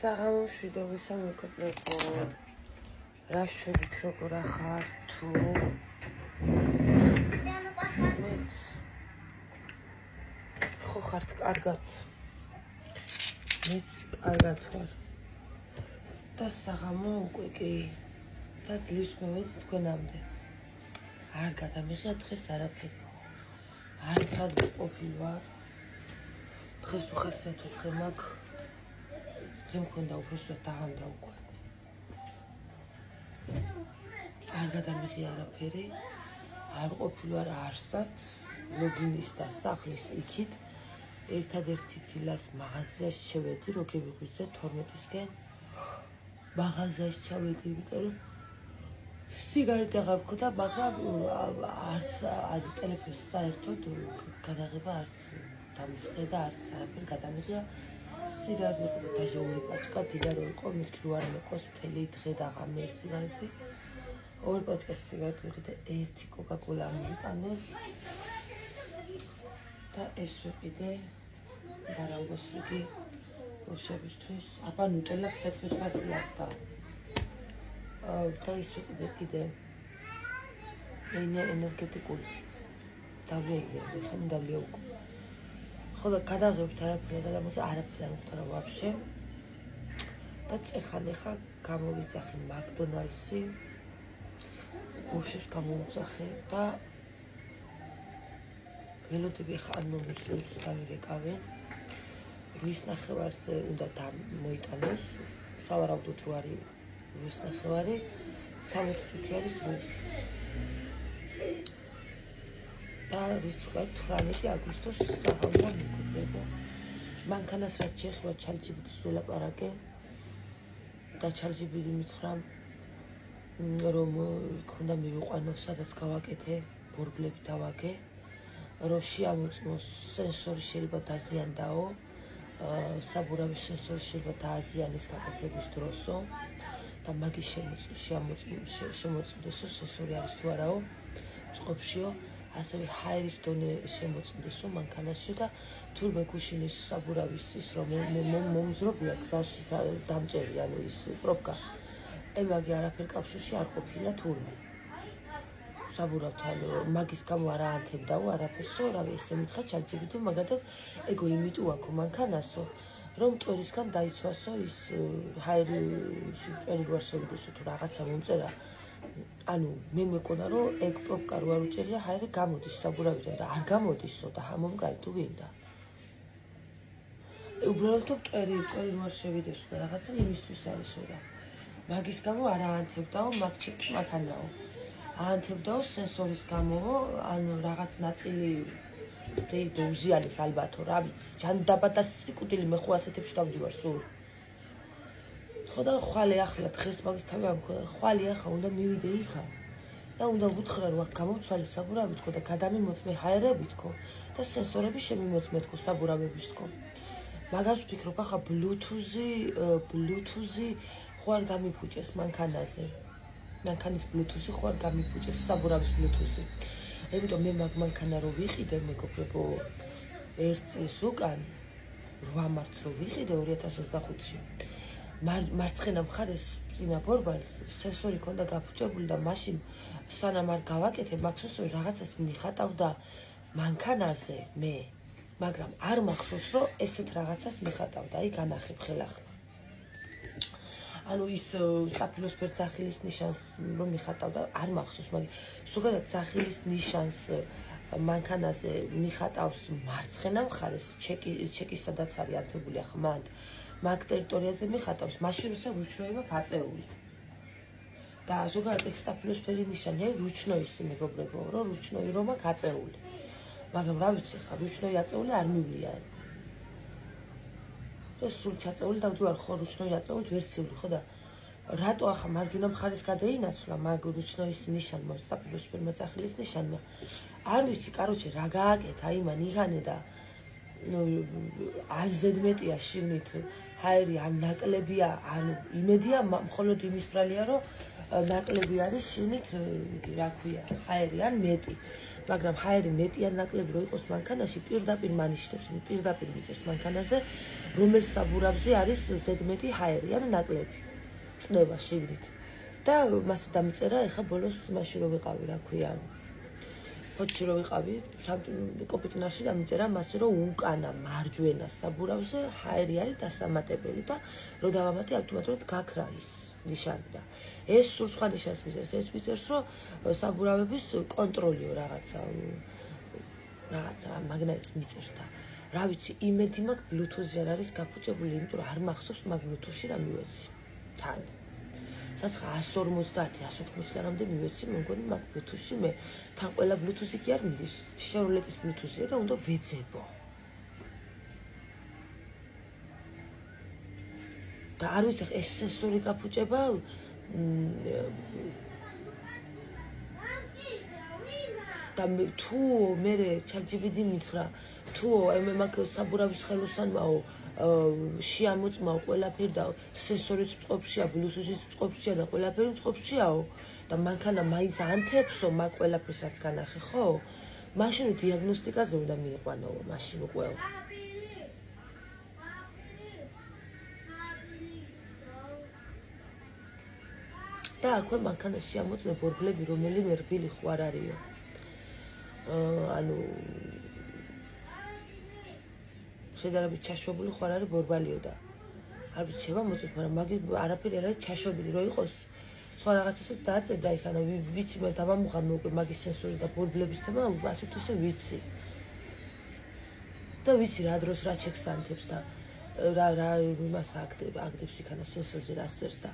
საღამოშვიდო ვისამეკობრებო, რა შვებით როგორ ახარ თუ მეც ხო ხართ კარგად, მეც კარგად ვარ და საღამო უკვე კი და ძლივს მივედი თქვენამდე. არ გადამიღია დღეს არაფერი, არც ადგილ ყოფილ ვარ, დღეს უხასიათო დღე მაქვს. Ძემ მქონდა უბრალოდ დაღამდა უკვე. არ გადამიღია არაფერი, არ ყოფილ ვარ არსად, ლოგინის და სახლის იქით. ერთადერთი დილას მაღაზიაში შევედი, რო გევიღვიძე 12-ისკენ. მაღაზიაში ჩავედი, იმიტომ რომ სიგარეტი აღარ მქონდა, მაგრამ არც ტელეფონს საერთოდ გადაღება არც დამიწყე და არც არაფერი გადამიღია. სიგარეტი იყო და დაჟე ორი პაჩკა დილა რო იყო, მეთქი რო არ მეყოს მთელი დღე და ღამე სიგარეტი. ორი პაჩკა სიგარეტი ვიყიდე, ერთი კოკა-კოლა მივიტანე და ეს ვიყიდე ბარამბოს იგი ბავშვებისთვის. აბა ნუტელას ცეცხლის ფასი აქვს და ის ვიყიდე კიდე ენერგეტიკული დავლეიგები, ხომ დავლეა უკვე. ხოლო გადაღებთ არაფერი გადამიღე, არაფერი არ მختარა ვაფშე და წეხან-ეხა გამოვიძახე მაკდონალდსი, ბავშვებს გამოვიძახე და ველოდები ხა ამ ნომერს დავირეკავენ. 8:30-ზე უნდა მოიტანოს, სავარაუდოდ რო არის 8:30, 13 წუთი არის 8. და რიცხვად 18 აგვისტოს საღამოა მიგებო. მანქანას რაც შეეხება ჩალჯიბიტის ველაპარაკე და ჩალჯიბიტი მითხრა რომ იქ უნდა მივიყვანო, სადაც გავაკეთე, ბორბლები დავაგე, რომ შეამოწმოს სენსორი შეიძლება დაზიანდაო, საბურავის სენსორი შეიძლება დააზიანეს გაკეთების დროსო და მაგის შემოწმდესო სენსორი არის თუ არაო, წყობშიო. ასევე ჰაერის დონე შემოწმდესო მანქანაში და თურმე გუშინის საბურავის ის რომ მომზრობია გზაში დამჭერი, ანუ ის პრობკა. ემაგი არაფერ კავშირში არ ყოფილა თურმე. საბურავთან მაგის გამო არ აანთებდაო არაფერსო, რავი ესე მითხრა ჩალჯიბიტი, მაგალითად ეგო იმიტომ აქო მანქანასო, რომ მტვერისგან დაიცვასო ის ჰაერი მტვერი რო არ შევიდესო თუ რაღაცა მომწერა. ანუ მე მეკონა რომ ეგ პრობკა რო არ უჭერია, ჰაერი გამოდის საბურავიდან და არ გამოდისო და ჰამომგალი თუ გინდა. უბრალოდ მტვერი რო არ შევიდესო და რაღაცა იმისთვის არისო და მაგის გამო არ აანთებდაო, მაგ ჩეკი მანქანაო. აანთებდაო სენსორის გამო, ანუ რაღაც ნაწილი უზიანეს ალბათო, რა ვიცი, ჯანდაბა და სიკვდილი მე ხო ასეთებში დავდივარ სულ. ხო და ხვალე ახლა დღეს მაგის თავი არ მქონდა, ხვალე ახლა უნდა მივიდე იქა და უნდა ვუთხრა რომ აქ გამოვცვალე საბურავი თქო და გადამიმოწმე ჰაერები თქო და სენსორები შემიმოწმე თქო საბურავების თქო. მაგას ვფიქრობ ახლა ბლუთუზი ხო არ გამიფუჭეს მანქანაზე. მანქანის ბლუთუზი ხო არ გამიფუჭეს, საბურავის ბლუთუზი. იმიტომ მე მაგ მანქანა რო ვიყიდე, მეგობრებო, 1 წლის უკან 8 მარტს რო ვიყიდე 2025-ში. მარცხენა მხარეს წინა ბორბალს სენსორი ქონდა გაფუჭებული და მაშინ სანამ არ გავაკეთე მაგ სენსორი რაღაცას მიხატავდა მანქანაზე მე, მაგრამ არ მახსოვს რომ ესეთ რაღაცას მიხატავდა, აი განახებ ხელახლა. ანუ ის სტაფილოსფერ ძახილის ნიშანს რომ მიხატავდა, არ მახსოვს, მაგრამ ზოგადად ძახილის ნიშანს მანქანაზე მიხატავს მარცხენა მხარეს, ჩეკი სადაც არის ანთებული ახლა მაგ ტერიტორიაზე მიხატავს, მაშინ როცა რუჩნოი მაქვს აწეული. და ზოგადად ეგ სტაფილოსფერი ნიშანია რუჩნოისი, მეგობრებო, რომ რუჩნოი რომ მაქვს აწეული. მაგრამ რა ვიცი ხა, რუჩნოი აწეული არ მივლია. სულ ჩაწეული დავდივარ ხო რუჩნოი აწეულით ვერციული ხო და რატო ახლა მარჯვენა მხარეს გადაინაცვლა მაგ რუჩნოის ნიშანმა, სტაფილოსფერმა ძახილის ნიშანმა. არ ვიცი, კაროჩე რა გააკეთა იმან იღანე და ან ზედმეტია შიგნით ჰაერი, ან ნაკლებია, ან იმედია მხოლოდ იმის ბრალია რომ ნაკლები არის შიგნით, რა ქვია, ჰაერი ან მეტი. მაგრამ ჰაერი მეტი ან ნაკლები რო იყოს მანქანაში, პირდაპირ მანიშნებს, პირდაპირ მიწევს მანქანაზე, რომელ საბურავზე არის ზედმეტი ჰაერი ან ნაკლები. წნევა შიგნით. და მასე დამიწერა, ეხა ბოლოს მაშინ რო ვიყავი, რა ქვია. ფოთში რო ვიყავი, კოპიტნარში დამიწერა მასე, რომ უკანა მარჯვენა საბურავზე ჰაერი არის დასამატებელი და რო დავამატე ავტომატურად გაქრა ის ნიშანი და ეს სულ სხვა ნიშანს მისცემს. ეს მისცემს, რომ საბურავების კონტროლიო რაღაცა მაგნაირს მიწერს და რა ვიცი, იმედი მაქვს ბლუთუზი არ არის გაფუჭებული, იმიტომ რომ არ მახსოვს მაგ ბლუთუზში რა მივეცი. თან. საცხა 150-180-ლარამდე მივეცი, მე მგონი მაგ ბლუთუზში მე თან ყველა ბლუთუზი კი არ მიდის, შევროლეტის ბლუთუზია და უნდა ვეძებო. და არ ვიცი, ეს სენსორი გაფუჭება და თუ მე ChatGPT მითხრა, თუ მე მაგ საბურავის ხელოსანმაო შეამოწმაო ყველაფერი და სენსორიც წყობშია, ბლუთუზიც წყობშია და ყველაფერი წყობშიაო და მანქანა მაინც ანთებსო მაგ ყველაფერს რაც განახე, ხო? მაშინ დიაგნოსტიკაზე უნდა მიიყვანო, მაშინ უკვე. და აქვე მანქანაში შეამოწმე ბორბლები, რომელიმე რბილი ხო არ არისო. ანუ შედარებით ჩაშვებული ხო არ არის ბორბალიო და არ ვიცი შევამოწმებ, მაგრამ მაგის არაფერი არ არის ჩაშვებული, რომ იყოს სხვა რაღაცასაც დააწერდა იქ, ანუ ვიცი მე დავამუღამე უკვე მაგის სენსორი და ბორბლების თემა, ასე თუ ისე ვიცი. და ვიცი რა დროს რა ჩეკს ანთებს და რა იმას აგდებს იქანა სენსორზე რა წერს და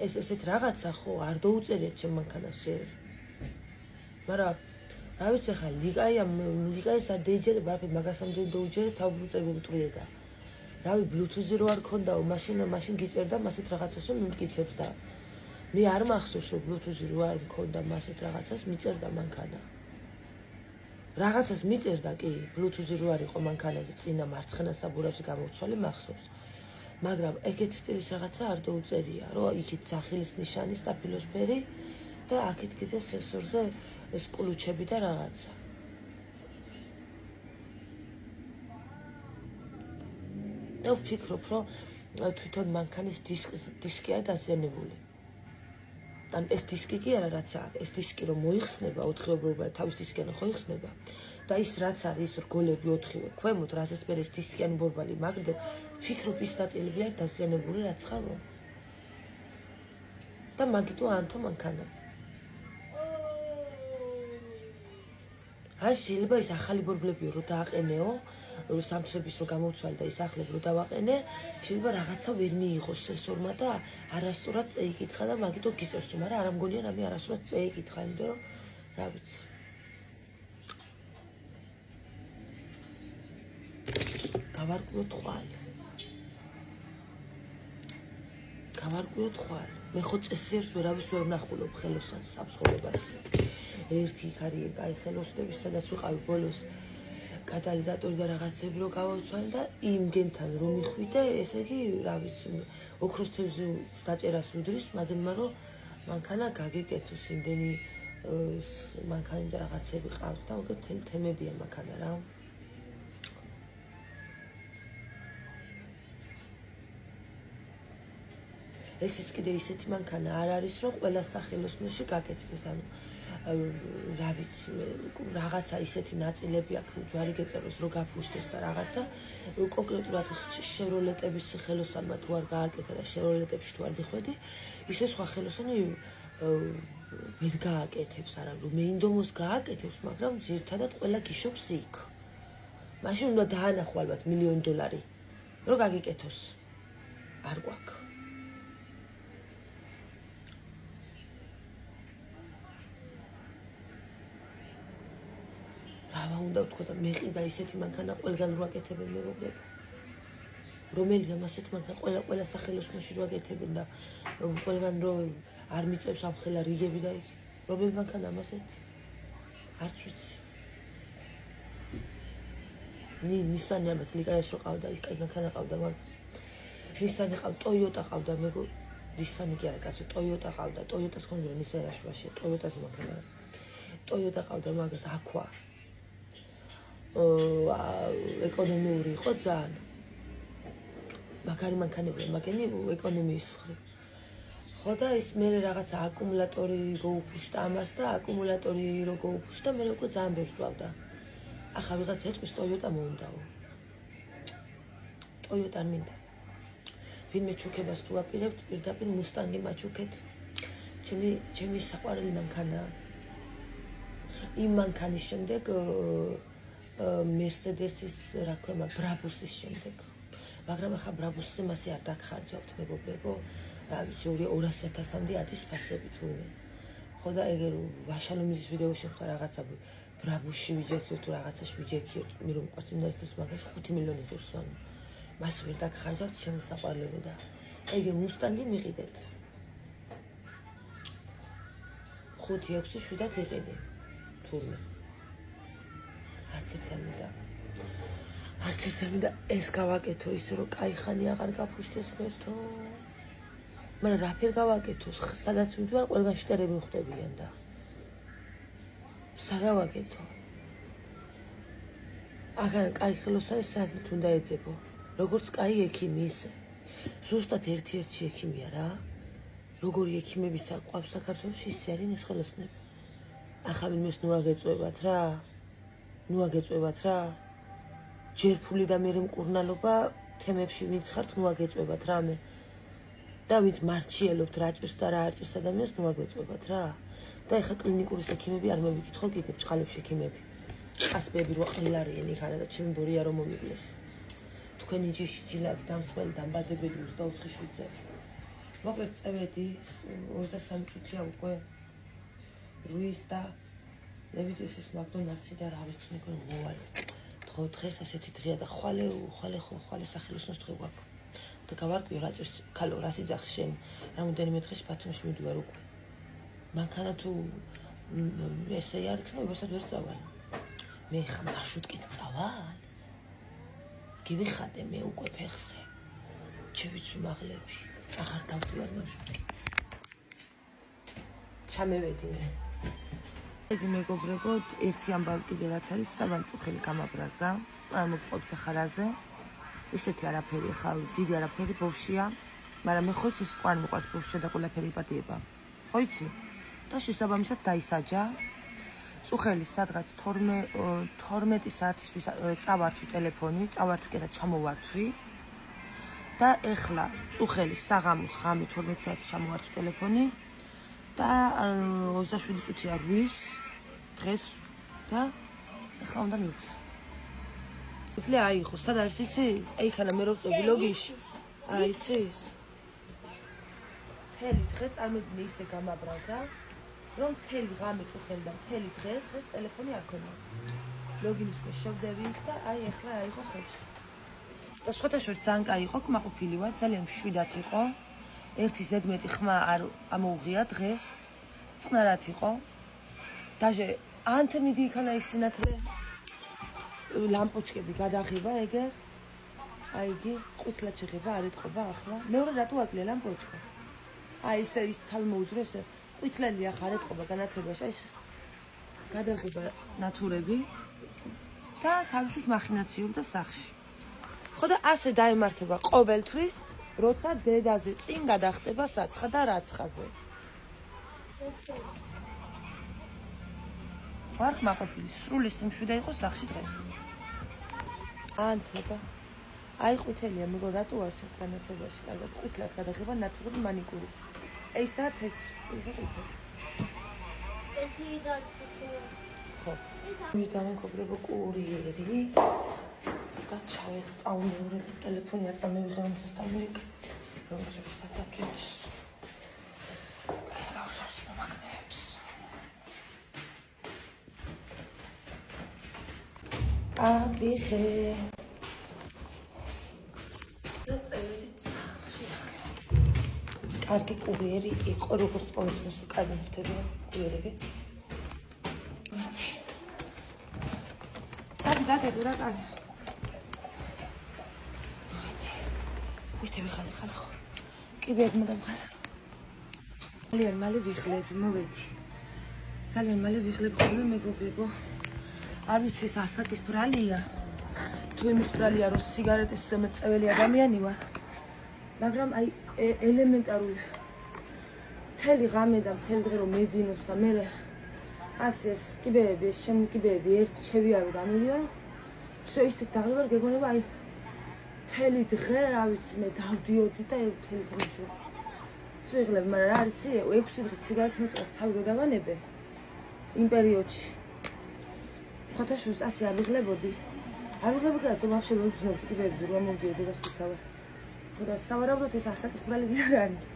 ეს ესეთ რაღაცა ხო არ დაუწერიეთ ჩემ მანქანაში. მაგრამ რა ვიცი ხა ლიკაის არ დაიჯერება, არაფერი მაგასამდე დაუჯერე თავბრუწები მტრიედა. რავი ბლუთუზი რო არ ქონდაო, მაშინ გიწერდა მასეთ რაღაცას რომ მიმტკიცებს და მე არ მახსოვს რომ ბლუთუზი რო არ მქონდა მასეთ რაღაცას მიწერდა მანქანა. რაღაცას მიწერდა კი, ბლუთუზი რო არ იყო მანქანაზე წინა მარცხენა საბურავზე გამოვცვალე მახსოვს. მაგრამ ეგეთ სტილის რაღაცა არ დაუწერია, რომ იქით სახლის ნიშანი, სტაფილოსფერი და აქეთ კიდე სენსორზე ეს კლუჩები და რაღაცა. და ვფიქრობ, რომ თვითონ მანქანის დისკია დაზიანებული. ან ეს დისკი კი არა რაც აქვს, ეს დისკი რომ მოიხსნება, ოთხეუბრობა თავის დისკიანი ხო იხსნება და ის რაც არის ის რგოლები ოთხივე ქვემოთ, რასაც მე ეს დისკიანი ბორბალი მაგრდებ, ვფიქრობ ის ნაწილები არის დაზიანებული რაც ხარო. და მაგიტო ანთო მანქანა. აი შეიძლება ის ახალი ბორბლებიო რომ დააყენეო, სამთრების რო გამოვცვალე და ის ახლებ რო დავაყენე, შეიძლება რაღაცა ვერ მიიღოს სენსორმა და არასწორად წეიკითხა და მაგიტო გიწერს, მაგრამ არ ამგონია რამე არასწორად წეიკითხა, იმიტომ რომ რა ვიცი. გავარკვიოთ ხვალი. მე ხო წესიერს ვერავის ვერ ვნახულობ ხელოსანს სამსხობებაში. ერთი იქ არის კაი ხელოსნების, სადაც ვიყავი ბოლოს კატალიზატორი და რაღაცები რო გავავცვალე და იმგენთან რომ მიხვიდე, ესე იგი, რა ვიცი, ოქროს თევზი დაჭერას უდრის, მაგენმა რომ მანქანა გაგეკეთოს, იმდენი მანქანები და რაღაცები ყავს და უკვე მთელი თემებია მანქანა რა. ესეც კიდე ისეთი მანქანა არ არის, რომ ყველა სახელოსნოში გაკეთდეს, ანუ რა ვიცი, რაღაცა ისეთი ნაწილები აქვს, ჯვარი გეწეროს, რომ გაფუშტეს და რაღაცა კონკრეტულად შევროლეტების ხელოსანმა თუ არ გააკეთა და შევროლეტებში თუ არ მიხვედი, ისე სხვა ხელოსანი ვერ გააკეთებს, არა რომ მეინდომოს გააკეთებს, მაგრამ ძირთადად ყველა გიშობს იქ. მაშინ უნდა დაანახო ალბათ $1,000,000, რომ გაგიკეთოს. არ გვაქვს. რა უნდა ვთქვა და მე ყიდა ისეთი მანქანა ყველგან რო აკეთებენ მეგობრებო. რომელიღამ ასეთ მანქანა ყველა სახელოსნოში რო აკეთებენ და ყველგან რო არ მიწევს ამხელა რიგები და იქ. რომელი მანქანა ამასეთ? არც ვიცი. ნისანი ამათ ლიკაიას რო ყავდა, ის კაი მანქანა ყავდა მაგას. ნისანი ყავდა, ტოიოტა ყავდა, ნისანი კი არა, კაცო, ტოიოტა ყავდა, ტოიოტას ხომ ნისანი აშუაშია, ტოიოტაზე მანქანა. ტოიოტა ყავდა მაგას, აქვა. ეკონომიური იყო ძალიან. მაგარი მანქანებია, მაგენი ეკონომიის მხრივ. ხო და ის მე რაღაცა აკუმულატორი გაუფუშტა ამას და აკუმულატორი რო გაუფუშტა მე უკვე ძალიან ბევრს ვავდა. ახლა ვიღაცა ეთქვის ტოიოტა მოუნდაო. ტოიოტა არ მინდა. ვინმე ჩუქებას თუ აპირებთ, პირდაპირ მუსტანგი მაჩუქეთ. ჩემი საყვარელი მანქანაა. იმ მანქანის შემდეგ მერსედესის რა ქვია, ბრაბუსის შემდეგ. მაგრამ ახლა ბრაბუსზე მასე არ დაგხარჯავთ მეგობრებო. რა ვიცი 200.000-მდე ადის ფასები თურმე. ხო და ეგერ ვაშალომიზის ვიდეოში ხარ რაღაცა ბრაბუსში ვიჯექიოთ თუ რაღაცაში ვიჯექიოთ. მე რომ მყავს ინვესტორს მაგას 5 მილიონი ღირს ვამ. მას ვერ დაგხარჯავთ ჩემი საყვარლებო და ეგე მუსტანგი მიყიდეთ. 5-6-7 იყიდი. თურმე. არც ერთ არ მინდა ეს გავაკეთო ისე რომ კაი ხანი აღარ გაფუშტეს ღერთო. მაგრამ რა ფერ გავაკეთო? სადაც მივდივარ ყველგან შტერები მხვდებიან და საგავაკეთო. აღარ კაი ხელოსანი საერთოდ უნდა ეძებო. როგორც კაი ექიმი ისე. ზუსტად ერთ-ერთი ექიმია რა. როგორი ექიმებიც აყვავს საქართველოში ისე არის ეს ხელოსნები. ახლა ვინმეს ნუ აგეწვევათ რა. ჯერფული და მერე მკურნალობა თემებში ვინც ხართ ნუ აგეწვევათ რამე. და ვინც მარჩიელობთ რა ჭირს და რა არ ჭირს ადამიანს ნუ აგეწვევათ რა. და ეხლა კლინიკური ექიმები არ მევიკითხო კიდევ ჭყალებში ექიმები. ყასბები რო ყლილარიან იქ არა და ჩემი ბორია რომ მომიკლეს. თქვენი ჯიში ჯილაკი დამსხველი დამბადებელი 24 შვიდზე. მოკლედ წევედი 23 წუთია უკვე რუის და ლევიტისის მაკდონალდსი და რა ვიცი მეკო მოვალე. ხო დღეს ასეთი დღეა და ხვალე სახელოსნოს დღე გვაქვს. და გავარკვიო რა ჭირს ქალო რა სიძახს შენ რამოდენიმე დღეში ბათუმში მივდივარ უკვე. მანქანა თუ ესე არ იქნება ვასად ვერ წავალ. მე ხა მარშრუტკით წავალ. გივიხადე მე უკვე ფეხზე. შევიცვი მაღლები. აღარ დავდივარ მარშრუტკით. ჩამევედი მე. იგი მეგობრებო, ერთი ამბავი კიდე რაც არის საბანწუხელი გამაბრაზა. არ მოგიყვებთ ახალაზე. ისეთი არაფერი, ხა დიდი არაფერი ბავშვია, მაგრამ მე ხო იცი ეს ყوان მოყავს ბავშვია და ყველაფერი იპატიება. ხო იცი? და შესაბამისად დაისაჯა. წუხელი სადღაც 12 საათისთვის წავართვი ტელეფონი, წავართვი კიდე ჩამოვართვი. და ეხლა წუხელი საღამოს ღამე 12 საათის ჩამოვართვი ტელეფონი და 27 წუთია რვის დღეს და ეხლა უნდა მივცე. ძლე აიღო, სად არის იცი? ეიქანა მე რო წობი ლოგიში. იცის? თელი დღე წარმოიდგინე ისე გამაბრაზა, რომ თელი ღამე წუხელი და თელი დღეს ტელეფონი არ ქონია. ლოგინის მე შევდები და ეხლა აიღო ხელში. და სხვათა შორის ძალიან კაი იყო, კმაყოფილი ვარ, ძალიან მშვიდად იყო. ერთი ზედმეტი ხმა არ ამოუღია დღეს. წყნარად იყო. დაჟე ანთე მიდი იქანა ის სინათლე. ლამპოჩკები გადაღება ეგერ. აი იგი ყვითლად შეღება, არ ეთყობა ახლა. მეორე რატო აკლია ლამპოჩკა? აი ესე ის თავი მოუძრო ესე ყვითლელი ახლა არ ეთყობა განათებაში. აი გადაღება ნატურები და თავისთვის მახინაციური და სახში. ხო და ასე დაემართება ყოველთვის, როცა დედაზე წინ გადახტება საცხა და რაცხაზე. ვარ მაყოფილი, სრული სიმშვიდე იყო სახში დღეს. ანთება. აი ყვითელია, მეგო რატო არ ჩანს განათებაში? კარგად ყვითლად გადაღება ნატურული მანიკურით. ესაა თეთრი, ესა ყვითელი. ერთი დარჩა. ხო. მიგამეკობრებო კურიერი. და ჩავეთ ტაუნეურები ტელეფონი არ წამევიღე რომ სასტამილიკ როგორც სათაფჭით ლავშავს მომაგნებს ვიღე და წევედით სახლში კარგი კურიერი იყო როგორც ყოველთვის უკანა ხდებიან კურიერები სად დაგედი რა კაი ვიშთები ხალე ხო? კი ბედმა დამხარა. ძალიან მალე ვიხლები, მოვედი. ძალიან მალე ვიხლებ ხოლმე მეგობრებო. არ ვიცი ეს ასაკის ბრალია თუ იმის ბრალია რომ სიგარეტის მეწეველი ადამიანი ვარ მაგრამ აი ელემენტარული მთელი ღამე და მთელი დღე რომ მეძინოს და მე ასე ეს კიბეები ეს ჩემი კიბეები ერთ შევიარო და მივიარო всё ისეთ დაღლება გეგონება აი მთელი დღე რა ვიცი მე დავდიოდი და მთელი დღე შევ სვიღლებ მაგრამ რა არის 6 დღე სიგარეტს მეწევს თავი რო დავანებე იმ პერიოდში ხოთა შუს ასე არ ვიღლებოდი არ ვიღლებოდი და ვაფშე ვერ ვგრძნობდი კიბეებზე რომ მომდიოდი და სიცავარ ხოდა სავარაუდოდ ეს ასაკის ბრალი არ არის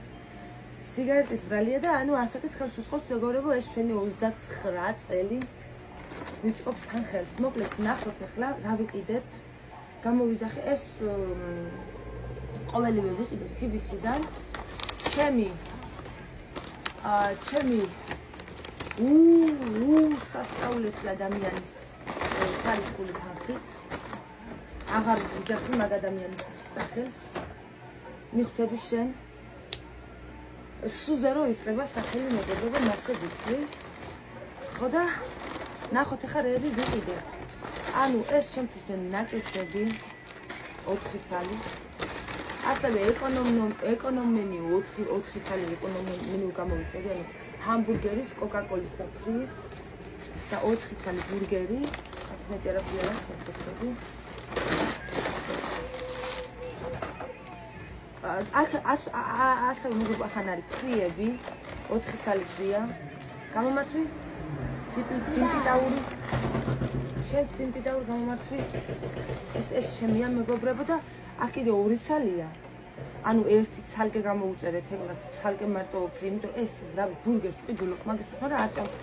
სიგარეტის ბრალია და ანუ ასაკის ხელს უსხობს როგორებო ეს ჩვენი 29 წელი ვიწყობს თან ხელს მოკლედ ნახოთ ახლა რა ვიყიდეთ გამოვიზახე ეს ყოველივე ვიყიდე TBC-დან ჩემი სასწაულესი ადამიანის ხალხური თანხით აღარ ვიძახი მაგ ადამიანის სახელს მიხვდები შენ სუზე რო იწყება სახელი მეგობრებო მასე ვიტყვი ხო და ნახოთ ახლა რეები ვიყიდე ანუ ეს ჩემთვის ნაკეთები 4 ცალი ასევე ეკონომენი 4 ცალი ეკონომენი გამოვიწოდი ანუ ჰამბურგერის კოკაკოლის და ფრის და 4 ცალი ბურგერი მეტი არაფერია საერთოდ ასე მოგება ახან არის ფრიები 4 ცალი ფრია გამომართვი ტიმპიტაური შენ ტიმპიტაური გამომართვი ეს შემია მეგობრებო და აქ კიდე 2 ცალია ანუ ერთი ცალკე გამოუწერეთ ეგლას ცალკე მარტო ფრი იმიტომ ეს რავი ბურგერს ვყიდულობ მაგის მაგრამ არ ჭამს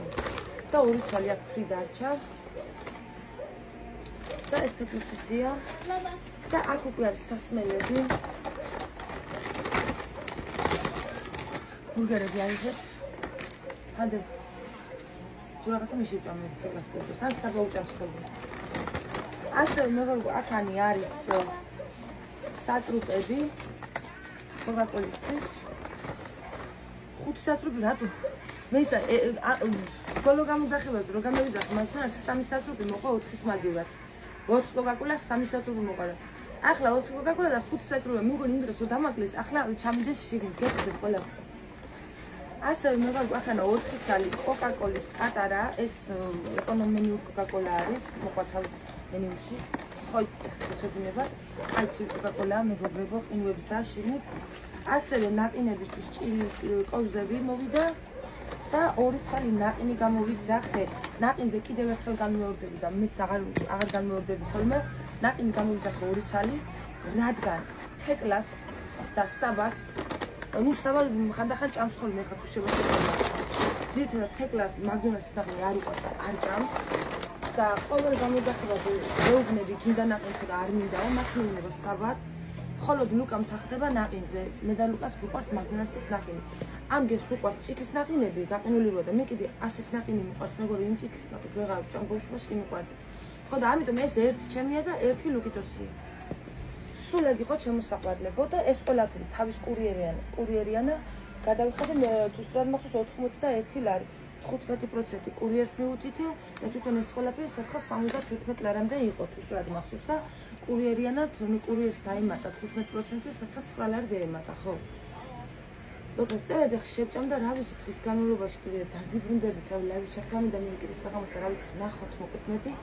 და 2 ცალი აქ ფრი დარჩა და ეს თეთრია და აქ უკვე არის სასმელები ბურგერები აიღეთ ხანდე თუ რაღაცა მიშევჭამე ეს ბურგერს ან საბაუჭამს ხოლმე ასე მეგობრებო აქანი არის სატრუპები კოკაკოლისთვის 5 სატრუპი რატო მე ისა ბოლო გამოძახებაზე რომ გამოვიძახე მაგრამ 3 სატრუპი მოყვა 4-ის მაგივრად 4 კოკაკოლა 3 სატრუპი მოყვა ახლა 4 კოკაკოლა და 5 სატრუპი მე მგონი იმ დღეს რომ დამაკლეს ახლა ჩამიდეს შიგნით გეტყვით ყველაფერს ასევე მეგობრებო ახლა 4 ცალი კოკაკოლის პატარა ეს ეკონომენიუს კოკაკოლა არის მოყვა თავის მენიუში ხოიცებინებად კაცი კოკაკოლა მეგობრებო ყინვებისა შიგნით ასევე ნაყინებისთვის ჭილი კოზები მოვიდა და 2 ცალი ნაყინი გამოვიძახე ნაყინზე კიდევ ერთხელ განმეორდები და მეც აღარ განმეორდები ხოლმე ნაყინი გამოვიძახე 2 ცალი რადგან თეკლას და საბას ну საბა ხანდახან ჭამს ხოლმე ხა თუ შევასრულო ზითა თეკლას მაგდონალდსის ნაყინი არ უყვარს და არ ჭამს და ყოველ გამოძახებაზე მეუბნები გინდა ნაყინს და არ მინდაო მაშინ უნდა საბაც ხოლო ლუკამ თახდება ნაყინზე მე და ლუკას გვყვარს მაგდონალდსის ნაყინი ამგეს უყვარს ჭიქის ნაყინები გაყინული როა და მე კიდე ასეთ ნაყინი მიყვარს მეგობრებო იმ ჭიქის ნაყინს ვეღარ ვჭამ ბავშვობაში კი მიყვარდა ხო და ამიტომ ეს ერთი ჩემია და ერთი ლუკიტოსია სულ ეგ იყო შემოსაყვანლებო და ეს ყველაფერი თავის კურიერიანა გადავიხადე მე თუ სწორად მახსოვს 81 ლარი 15% კურიერს მიუთითე და თვითონ ეს ყველაფერი 771 ლარამდე იყო თუ სწორად მახსოვს და კურიერიანად კურიერს დაემატა 15%-ზე 709 ლარი დაემატა ხო მოკლედ წევედი შევჭამდა რა ვიცი დღის განმავლობაში კიდე დაგიბრუნდებით რა ლაივი შეხვამი და მე კიდე საღამოს და რა ვიცი ნახოთ მოკლედ მეტი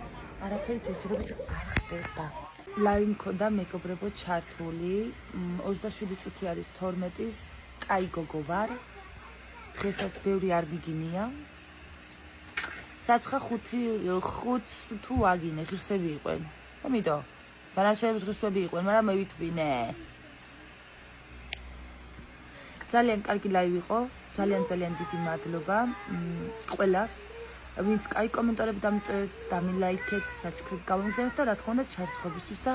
არაფერი ჯერჯერობით არ ხდება ლაივი მქონდა მეგობრებო ჩართული 27 წუთი არის 12-ის კაი გოგო ვარ დღესაც ბევრი არ ვიგინია საცხა 5 თუ ვაგინე ღირსები იყვენ ამიტომ დანარჩენებს ღირსები იყვენ მაგრამ მე ვითვინე ძალიან კარგი ლაივი იყო ძალიან დიდი მადლობა ყველას ვინც კაი კომენტარები დამწერეთ დამილაიქეთ საჩუქრები გამოგზავნეთ და რა თქმა უნდა ჩარცხობისთვის და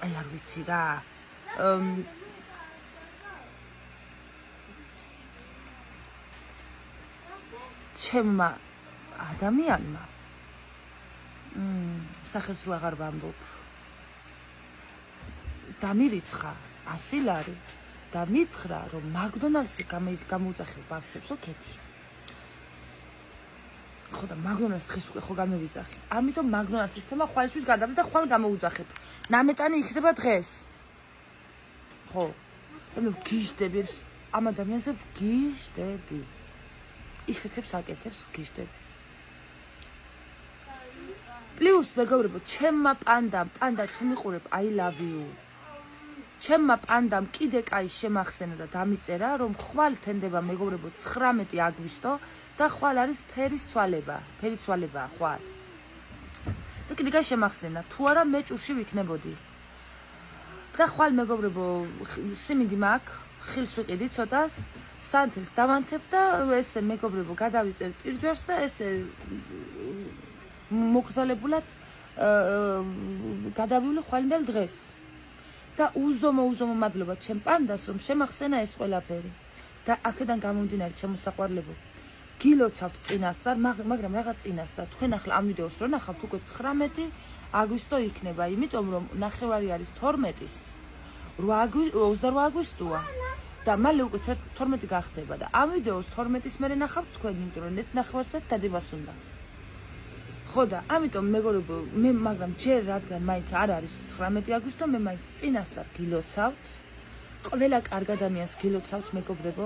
აი არ ვიცი რა ჩემმა ადამიანმა სახელს რო აღარ ვამბობ დამირიცხა 100 ლარი და მითხრა რომ მაგდონალდსი გამოუძახე ბავშვებსო ქეთი ხო და მაგდონალდს დღეს უკვე ხო გამევიძახი. ამიტომ მაგდონალდსის თემა ხვალისთვის გადავიდა და ხვალ გამოვუძახებ. ნამეტანი იქნება დღეს. ხო. მე ვგიჟდები ამ ადამიანზე ვგიჟდები. ისეთებს აკეთებს ვგიჟდები. პლუს მეგობრებო, ჩემმა პანდამ, პანდა თუ მიყურებ, I love you. ჩემმა პანდამ კიდე კაი შემახსენა და დამიწერა, რომ ხვალ თენდება მეგობრებო 19 აგვისტო და ხვალ არის ფერის ცვალება. ფერი ცვალებაა ხვალ. და კიდე კაი შემახსენა, თუ არა მე ჭურში ვიქნებოდი. და ხვალ მეგობრებო, სიმინდი მაქვს, ხილს ვიყიდი ცოტას, სანთელს დავანთებ და ესე მეგობრებო გადავიწერ პირჯვარს და ესე მოგზალებულად გადავივლი ხვალინდელ დღეს. და უზომო მადლობა ჩემ პანდას რომ შემახსენა ეს ყველაფერი. და აქედან გამომდინარე ჩემო საყვარლებო. გილოცავთ წინასწარ, მაგრამ რაღაც წინასწარ. თქვენ ახლა ამ ვიდეოს რო ნახავთ უკვე 19 აგვისტო იქნება, იმიტომ რომ ნახევარი არის 12-ის. 28 აგვისტოა. და მალე უკვე 12 გახდება და ამ ვიდეოს 12-ის მერე ნახავთ თქვენ, იმიტომ რომ ერთ ნახევარსაც დადებას უნდა. ხო და ამიტომ მეგობრებო, მე მაგრამ ჯერ რადგან მაინც არ არის 19 აგვისტო, მე მაინც წინასწარ გილოცავთ. ყველა კარგ ადამიანს გილოცავთ მეგობრებო,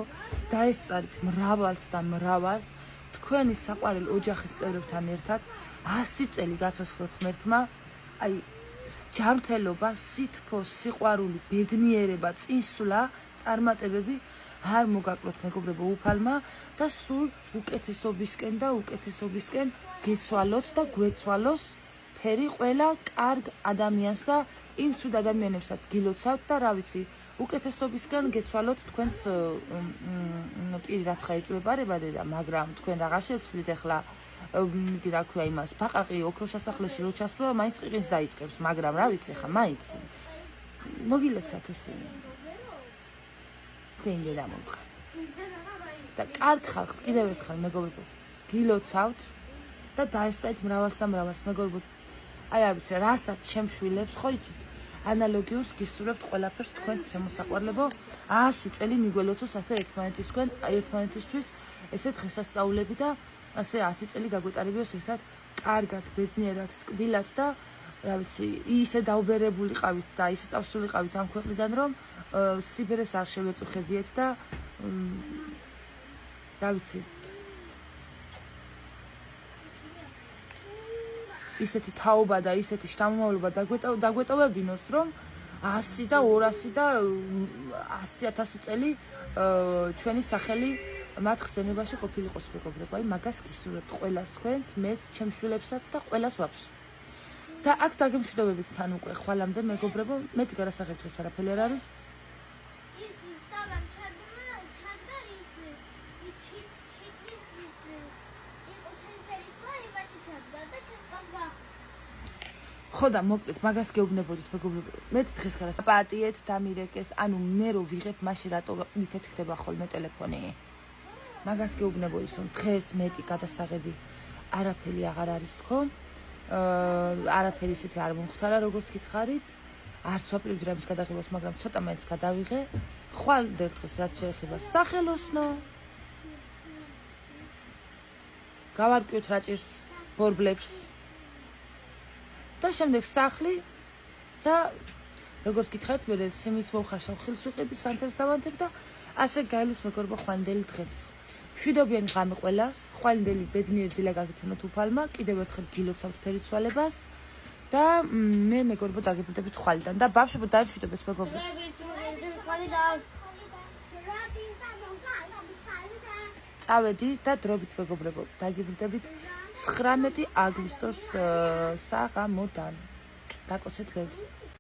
დაესწარით მრავალს და მრავალს თქვენი საყვარელ ოჯახის წევრებთან ერთად 100 წელი გაცოცხლოთ ღმერთმა, აი ჯანმრთელობა, სითბო, სიყვარული, ბედნიერება, წინსვლა, წარმატებები არ მოგაკლოთ მეგობრებო უფალმა და სულ უკეთესობისკენ გეცვალოთ და გვეცვალოს ფერი ყველა კარგ ადამიანს და იმ ცუდ ადამიანებსაც გილოცავთ და რა ვიცი, უკეთესობისკენ გეცვალოთ თქვენს პირი რაც ხაიჭვება და მაგრამ თქვენ რაღაც შეცვლით ახლა რა ქვია იმას ბაყაყი ოქროს სასახლეში რო ჩასვლა მაინც ყიყინს დაიწყებს, მაგრამ რა ვიცი ხა მაინც მოგილოცავთ ისინი თქვენ გელამოთხა და კარგ ხალხს კიდევ ერთხელ მეგობრებო გილოცავთ და დაესწრეთ მრავალს და მრავალს მეგობრებო აი არ ვიცი რასაც შემშვილებს ხო იცით ანალოგიურს გისურვებთ ყველაფერს თქვენ შემოსაყვარლებო 100 წელი მიგველოცოს ასე ერთმანეთისთვის ესე დღესასწაულები და ასე 100 წელი გაგვეტარებიოს ერთად კარგად, ბედნიერად, ტკბილად და რა ვიცი, ისე დაუბერებულიყავით და ისე წავსულიყავით ამ ქვეყნიდან, რომ სიბერეს არ შევეწუხებიეთ და რა ვიცი. ისეთი თაობა და ისეთი შთამომავლობა დაგვეტოვებინოს, რომ 100 და 200 და 100,000 წელი ჩვენი სახელი მათ ხსენებაში ყოფილიყოს მეგობრებო, აი მაგას გისურვებთ ყველას თქვენს, მეც, ჩემს შვილებსაც და ყველას ვაფშე. და აქ დაგემშვიდობებით თან უკვე ხვალამდე მეგობრებო, მეტი გარასაღებ დღეს არაფერი არ არის. ხო და მოკლედ მაგას გეუბნებოდით მეგობრებო, მე დღეს გარასაპატიეთ დამირეკეს, ანუ მე რო ვიღებ მაშინ რატო მიფეთქდება ხოლმე ტელეფონი. მაგას გეუბნებოდით რომ დღეს მეტი გადასაღები არაფერი აღარ არის თქო. არაფერი ისეთი არ მომხდარა როგორც გითხარით. არც ვაპირებდი რამის გადაღებას, მაგრამ ცოტა მაინც გადავიღე. ხვალინდელ დღეს რაც შეეხება სახელოსნო. გავარკვიოთ რა ჭირს ბორბლებს. და შემდეგ სახლი და როგორც გითხარით მე სიმის მოხარშავ ხილს ვიყიდი, სანთელს დავანთებ და ასე გაილოს მეგობრებო ხვალინდელი დღეც. მშვიდობიანი ღამე ყველას, ხვალინდელი ბედნიერი დილა გაგიცემოთ უფალმა, კიდევ ერთხელ გილოცავთ ფერიცვალებას და მე მეგობრებო დაგიბრუნდებით ხვალიდან და ბავშვებო დაიმშვიდობეთ მეგობრებს. წავედი და დრობით მეგობრებო დაგიბრუნდებით 19 აგვისტოს საღამოდან. დაკოცეთ ბევრი.